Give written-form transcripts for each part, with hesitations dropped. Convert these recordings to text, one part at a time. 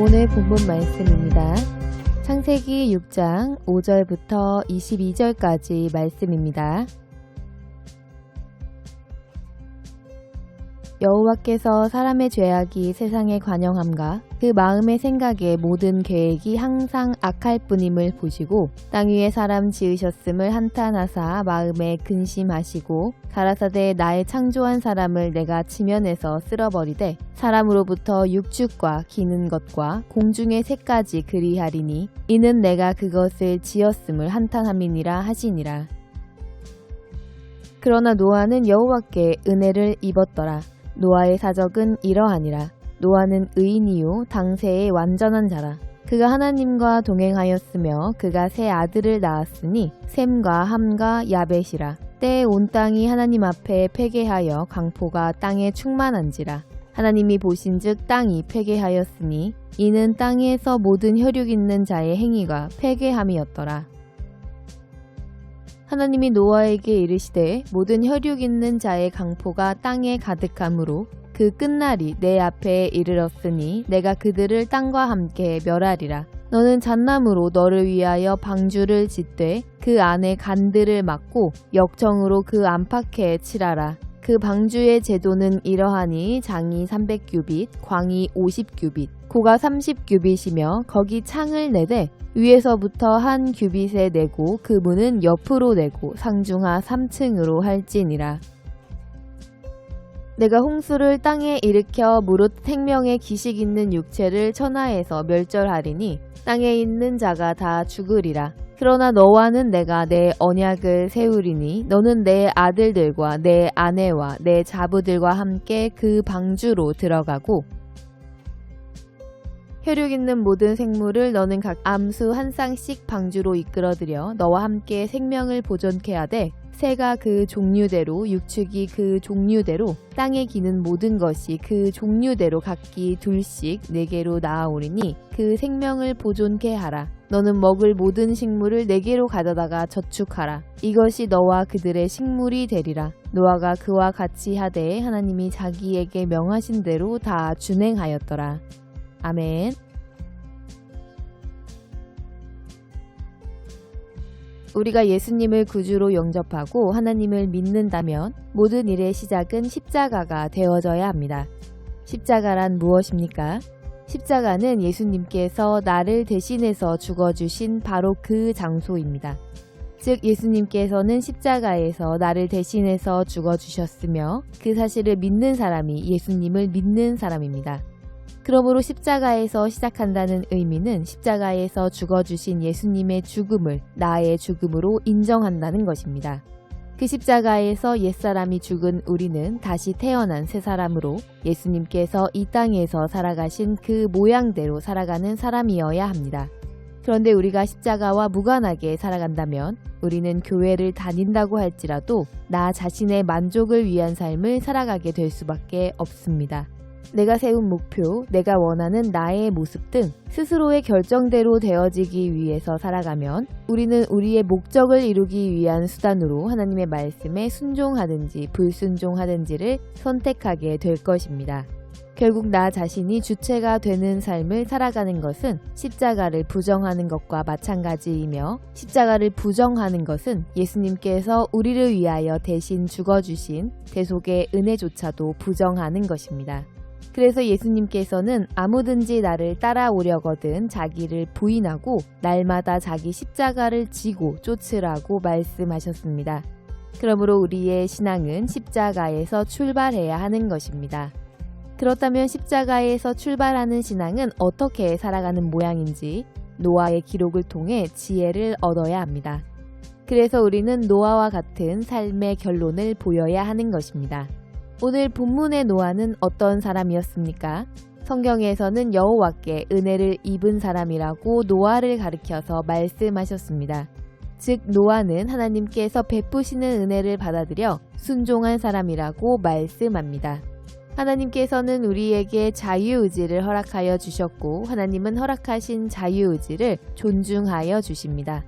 오늘 본문 말씀입니다. 창세기 6장 5절부터 22절까지 말씀입니다. 여호와께서 사람의 죄악이 세상에 관영함과 그 마음의 생각의 모든 계획이 항상 악할 뿐임을 보시고 땅 위에 사람 지으셨음을 한탄하사 마음에 근심하시고 가라사대 나의 창조한 사람을 내가 지면에서 쓸어버리되 사람으로부터 육축과 기는 것과 공중의 새까지 그리하리니 이는 내가 그것을 지었음을 한탄함이니라 하시니라. 그러나 노아는 여호와께 은혜를 입었더라. 노아의 사적은 이러하니라. 노아는 의인이요 당세의 완전한 자라. 그가 하나님과 동행하였으며 그가 세 아들을 낳았으니 셈과 함과 야벳이라. 때에 온 땅이 하나님 앞에 패괴하여 강포가 땅에 충만한지라. 하나님이 보신즉 땅이 패괴하였으니 이는 땅에서 모든 혈육 있는 자의 행위가 패괴함이었더라. 하나님이 노아에게 이르시되 모든 혈육 있는 자의 강포가 땅에 가득함으로 그 끝날이 내 앞에 이르렀으니 내가 그들을 땅과 함께 멸하리라. 너는 잣나무로 너를 위하여 방주를 짓되 그 안에 간들을 막고 역청으로 그 안팎에 칠하라. 그 방주의 제도는 이러하니 장이 300규빗, 광이 50규빗, 고가 30규빗이며 거기 창을 내되 위에서부터 한 규빗에 내고 그 문은 옆으로 내고 상중하 3층으로 할지니라. 내가 홍수를 땅에 일으켜 무릇 생명의 기식 있는 육체를 천하에서 멸절하리니 땅에 있는 자가 다 죽으리라. 그러나 너와는 내가 내 언약을 세우리니 너는 내 아들들과 내 아내와 내 자부들과 함께 그 방주로 들어가고 혈육 있는 모든 생물을 너는 각 암수 한 쌍씩 방주로 이끌어들여 너와 함께 생명을 보존케 하되 새가 그 종류대로 육축이 그 종류대로 땅에 기는 모든 것이 그 종류대로 각기 둘씩 4개로 나아오리니 그 생명을 보존케 하라. 너는 먹을 모든 식물을 4개로 가져다가 저축하라. 이것이 너와 그들의 식물이 되리라. 노아가 그와 같이 하되 하나님이 자기에게 명하신 대로 다 준행하였더라. 아멘. 우리가 예수님을 구주로 영접하고 하나님을 믿는다면 모든 일의 시작은 십자가가 되어져야 합니다. 십자가란 무엇입니까? 십자가는 예수님께서 나를 대신해서 죽어주신 바로 그 장소입니다. 즉 예수님께서는 십자가에서 나를 대신해서 죽어주셨으며 그 사실을 믿는 사람이 예수님을 믿는 사람입니다. 그러므로 십자가에서 시작한다는 의미는 십자가에서 죽어주신 예수님의 죽음을 나의 죽음으로 인정한다는 것입니다. 그 십자가에서 옛사람이 죽은 우리는 다시 태어난 새 사람으로 예수님께서 이 땅에서 살아가신 그 모양대로 살아가는 사람이어야 합니다. 그런데 우리가 십자가와 무관하게 살아간다면 우리는 교회를 다닌다고 할지라도 나 자신의 만족을 위한 삶을 살아가게 될 수밖에 없습니다. 내가 세운 목표, 내가 원하는 나의 모습 등 스스로의 결정대로 되어지기 위해서 살아가면 우리는 우리의 목적을 이루기 위한 수단으로 하나님의 말씀에 순종하든지 불순종하든지를 선택하게 될 것입니다. 결국 나 자신이 주체가 되는 삶을 살아가는 것은 십자가를 부정하는 것과 마찬가지이며 십자가를 부정하는 것은 예수님께서 우리를 위하여 대신 죽어주신 대속의 은혜조차도 부정하는 것입니다. 그래서 예수님께서는 아무든지 나를 따라오려거든 자기를 부인하고 날마다 자기 십자가를 지고 쫓으라고 말씀하셨습니다. 그러므로 우리의 신앙은 십자가에서 출발해야 하는 것입니다. 그렇다면 십자가에서 출발하는 신앙은 어떻게 살아가는 모양인지 노아의 기록을 통해 지혜를 얻어야 합니다. 그래서 우리는 노아와 같은 삶의 결론을 보여야 하는 것입니다. 오늘 본문의 노아는 어떤 사람이었습니까? 성경에서는 여호와께 은혜를 입은 사람이라고 노아를 가리켜서 말씀하셨습니다. 즉 노아는 하나님께서 베푸시는 은혜를 받아들여 순종한 사람이라고 말씀합니다. 하나님께서는 우리에게 자유의지를 허락하여 주셨고 하나님은 허락하신 자유의지를 존중하여 주십니다.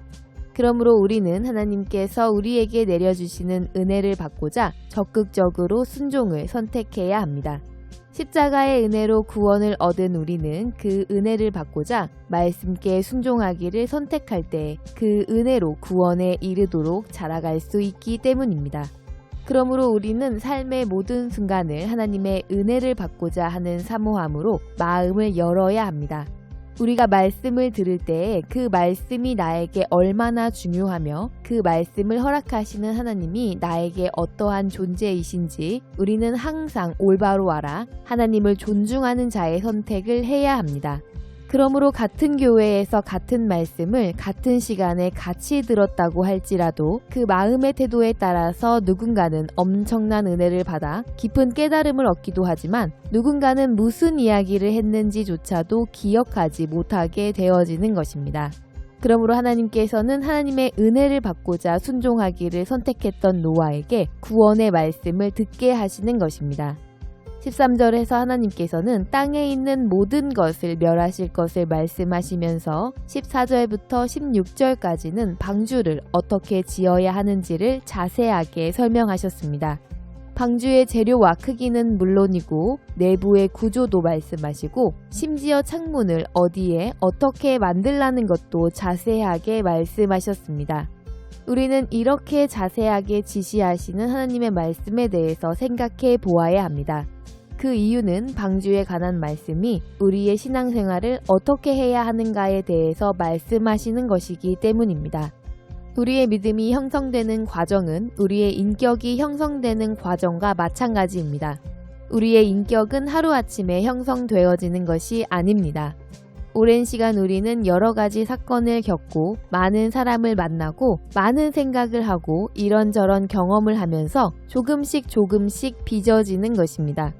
그러므로 우리는 하나님께서 우리에게 내려주시는 은혜를 받고자 적극적으로 순종을 선택해야 합니다. 십자가의 은혜로 구원을 얻은 우리는 그 은혜를 받고자 말씀께 순종하기를 선택할 때 그 은혜로 구원에 이르도록 자라갈 수 있기 때문입니다. 그러므로 우리는 삶의 모든 순간을 하나님의 은혜를 받고자 하는 사모함으로 마음을 열어야 합니다. 우리가 말씀을 들을 때에 그 말씀이 나에게 얼마나 중요하며 그 말씀을 허락하시는 하나님이 나에게 어떠한 존재이신지 우리는 항상 올바로 알아 하나님을 존중하는 자의 선택을 해야 합니다. 그러므로 같은 교회에서 같은 말씀을 같은 시간에 같이 들었다고 할지라도 그 마음의 태도에 따라서 누군가는 엄청난 은혜를 받아 깊은 깨달음을 얻기도 하지만 누군가는 무슨 이야기를 했는지조차도 기억하지 못하게 되어지는 것입니다. 그러므로 하나님께서는 하나님의 은혜를 받고자 순종하기를 선택했던 노아에게 구원의 말씀을 듣게 하시는 것입니다. 13절에서 하나님께서는 땅에 있는 모든 것을 멸하실 것을 말씀하시면서 14절부터 16절까지는 방주를 어떻게 지어야 하는지를 자세하게 설명하셨습니다. 방주의 재료와 크기는 물론이고 내부의 구조도 말씀하시고 심지어 창문을 어디에 어떻게 만들라는 것도 자세하게 말씀하셨습니다. 우리는 이렇게 자세하게 지시하시는 하나님의 말씀에 대해서 생각해 보아야 합니다. 그 이유는 방주에 관한 말씀이 우리의 신앙생활을 어떻게 해야 하는가에 대해서 말씀하시는 것이기 때문입니다. 우리의 믿음이 형성되는 과정은 우리의 인격이 형성되는 과정과 마찬가지입니다. 우리의 인격은 하루아침에 형성되어지는 것이 아닙니다. 오랜 시간 우리는 여러 가지 사건을 겪고 많은 사람을 만나고 많은 생각을 하고 이런저런 경험을 하면서 조금씩 빚어지는 것입니다.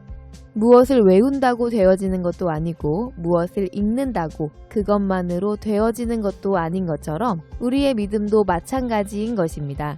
무엇을 외운다고 되어지는 것도 아니고 무엇을 읽는다고 그것만으로 되어지는 것도 아닌 것처럼 우리의 믿음도 마찬가지인 것입니다.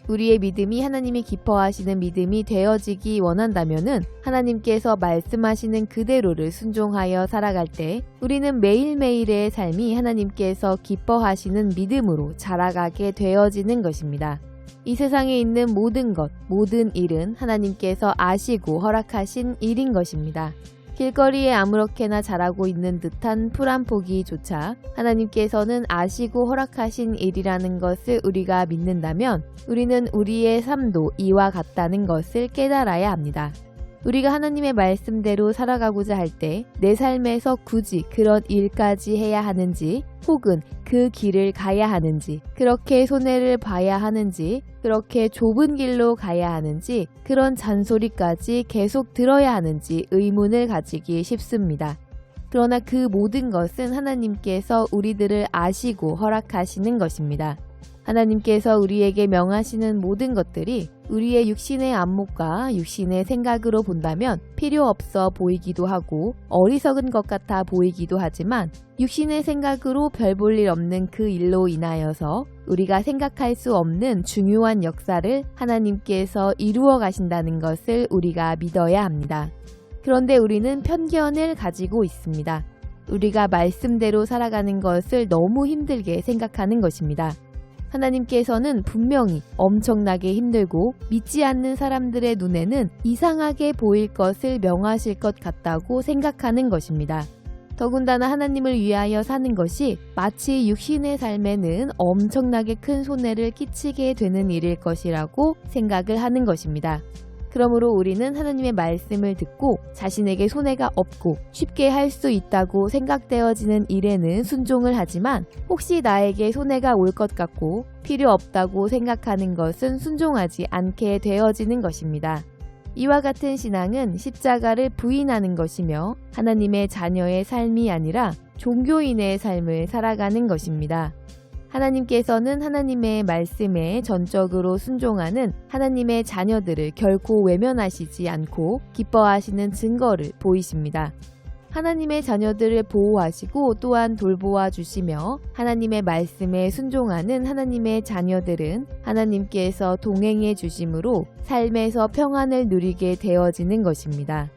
우리의 믿음이 하나님이 기뻐하시는 믿음이 되어지기 원한다면은 하나님께서 말씀하시는 그대로를 순종하여 살아갈 때 우리는 매일매일의 삶이 하나님께서 기뻐하시는 믿음으로 자라가게 되어지는 것입니다. 이 세상에 있는 모든 것, 모든 일은 하나님께서 아시고 허락하신 일인 것입니다. 길거리에 아무렇게나 자라고 있는 듯한 풀 한 포기조차 하나님께서는 아시고 허락하신 일이라는 것을 우리가 믿는다면 우리는 우리의 삶도 이와 같다는 것을 깨달아야 합니다. 우리가 하나님의 말씀대로 살아가고자 할 때 내 삶에서 굳이 그런 일까지 해야 하는지 혹은 그 길을 가야 하는지 그렇게 손해를 봐야 하는지 그렇게 좁은 길로 가야 하는지 그런 잔소리까지 계속 들어야 하는지 의문을 가지기 쉽습니다. 그러나 그 모든 것은 하나님께서 우리들을 아시고 허락하시는 것입니다. 하나님께서 우리에게 명하시는 모든 것들이 우리의 육신의 안목과 육신의 생각으로 본다면 필요 없어 보이기도 하고 어리석은 것 같아 보이기도 하지만 육신의 생각으로 별 볼 일 없는 그 일로 인하여서 우리가 생각할 수 없는 중요한 역사를 하나님께서 이루어 가신다는 것을 우리가 믿어야 합니다. 그런데 우리는 편견을 가지고 있습니다. 우리가 말씀대로 살아가는 것을 너무 힘들게 생각하는 것입니다. 하나님께서는 분명히 엄청나게 힘들고 믿지 않는 사람들의 눈에는 이상하게 보일 것을 명하실 것 같다고 생각하는 것입니다. 더군다나 하나님을 위하여 사는 것이 마치 육신의 삶에는 엄청나게 큰 손해를 끼치게 되는 일일 것이라고 생각을 하는 것입니다. 그러므로 우리는 하나님의 말씀을 듣고 자신에게 손해가 없고 쉽게 할 수 있다고 생각되어지는 일에는 순종을 하지만 혹시 나에게 손해가 올 것 같고 필요 없다고 생각하는 것은 순종하지 않게 되어지는 것입니다. 이와 같은 신앙은 십자가를 부인하는 것이며 하나님의 자녀의 삶이 아니라 종교인의 삶을 살아가는 것입니다. 하나님께서는 하나님의 말씀에 전적으로 순종하는 하나님의 자녀들을 결코 외면하시지 않고 기뻐하시는 증거를 보이십니다. 하나님의 자녀들을 보호하시고 또한 돌보아 주시며 하나님의 말씀에 순종하는 하나님의 자녀들은 하나님께서 동행해 주심으로 삶에서 평안을 누리게 되어지는 것입니다.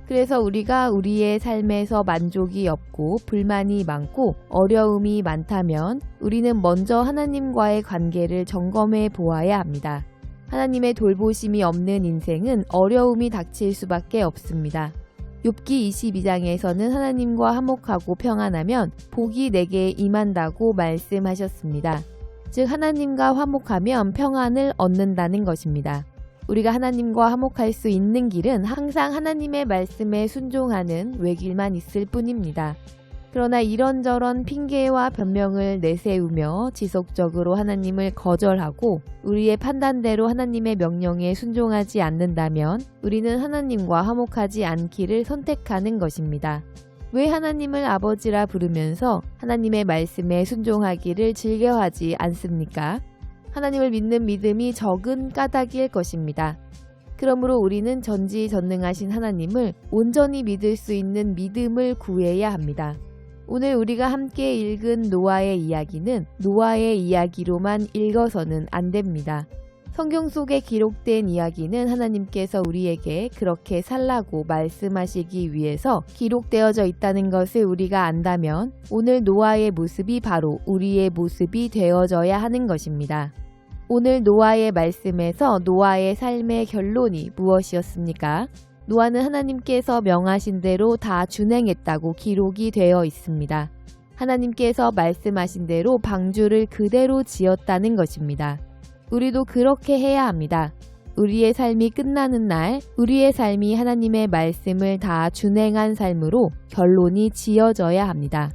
그래서 우리가 우리의 삶에서 만족이 없고 불만이 많고 어려움이 많다면 우리는 먼저 하나님과의 관계를 점검해 보아야 합니다. 하나님의 돌보심이 없는 인생은 어려움이 닥칠 수밖에 없습니다. 욥기 22장에서는 하나님과 화목하고 평안하면 복이 내게 임한다고 말씀하셨습니다. 즉 하나님과 화목하면 평안을 얻는다는 것입니다. 우리가 하나님과 화목할 수 있는 길은 항상 하나님의 말씀에 순종하는 외길만 있을 뿐입니다. 그러나 이런저런 핑계와 변명을 내세우며 지속적으로 하나님을 거절하고 우리의 판단대로 하나님의 명령에 순종하지 않는다면 우리는 하나님과 화목하지 않기를 선택하는 것입니다. 왜 하나님을 아버지라 부르면서 하나님의 말씀에 순종하기를 즐겨하지 않습니까? 하나님을 믿는 믿음이 적은 까닭일 것입니다. 그러므로 우리는 전지전능하신 하나님을 온전히 믿을 수 있는 믿음을 구해야 합니다. 오늘 우리가 함께 읽은 노아의 이야기는 노아의 이야기로만 읽어서는 안 됩니다. 성경 속에 기록된 이야기는 하나님께서 우리에게 그렇게 살라고 말씀하시기 위해서 기록되어져 있다는 것을 우리가 안다면 오늘 노아의 모습이 바로 우리의 모습이 되어져야 하는 것입니다. 오늘 노아의 말씀에서 노아의 삶의 결론이 무엇이었습니까? 노아는 하나님께서 명하신 대로 다 준행했다고 기록이 되어 있습니다. 하나님께서 말씀하신 대로 방주를 그대로 지었다는 것입니다. 우리도 그렇게 해야 합니다. 우리의 삶이 끝나는 날, 우리의 삶이 하나님의 말씀을 다 준행한 삶으로 결론이 지어져야 합니다.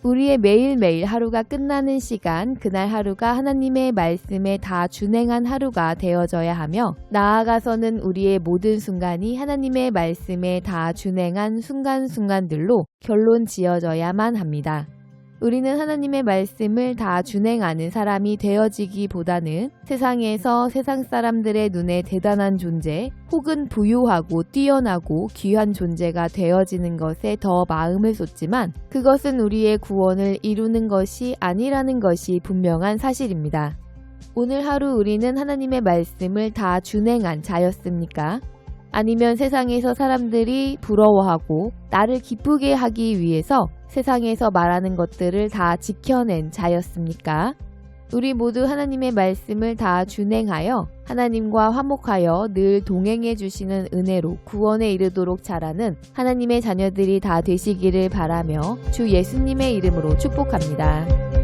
우리의 매일매일 하루가 끝나는 시간, 그날 하루가 하나님의 말씀에 다 준행한 하루가 되어져야 하며 나아가서는 우리의 모든 순간이 하나님의 말씀에 다 준행한 순간순간들로 결론 지어져야만 합니다. 우리는 하나님의 말씀을 다 준행하는 사람이 되어지기보다는 세상에서 세상 사람들의 눈에 대단한 존재 혹은 부유하고 뛰어나고 귀한 존재가 되어지는 것에 더 마음을 쏟지만 그것은 우리의 구원을 이루는 것이 아니라는 것이 분명한 사실입니다. 오늘 하루 우리는 하나님의 말씀을 다 준행한 자였습니까? 아니면 세상에서 사람들이 부러워하고 나를 기쁘게 하기 위해서 세상에서 말하는 것들을 다 지켜낸 자였습니까? 우리 모두 하나님의 말씀을 다 준행하여 하나님과 화목하여 늘 동행해 주시는 은혜로 구원에 이르도록 자라는 하나님의 자녀들이 다 되시기를 바라며 주 예수님의 이름으로 축복합니다.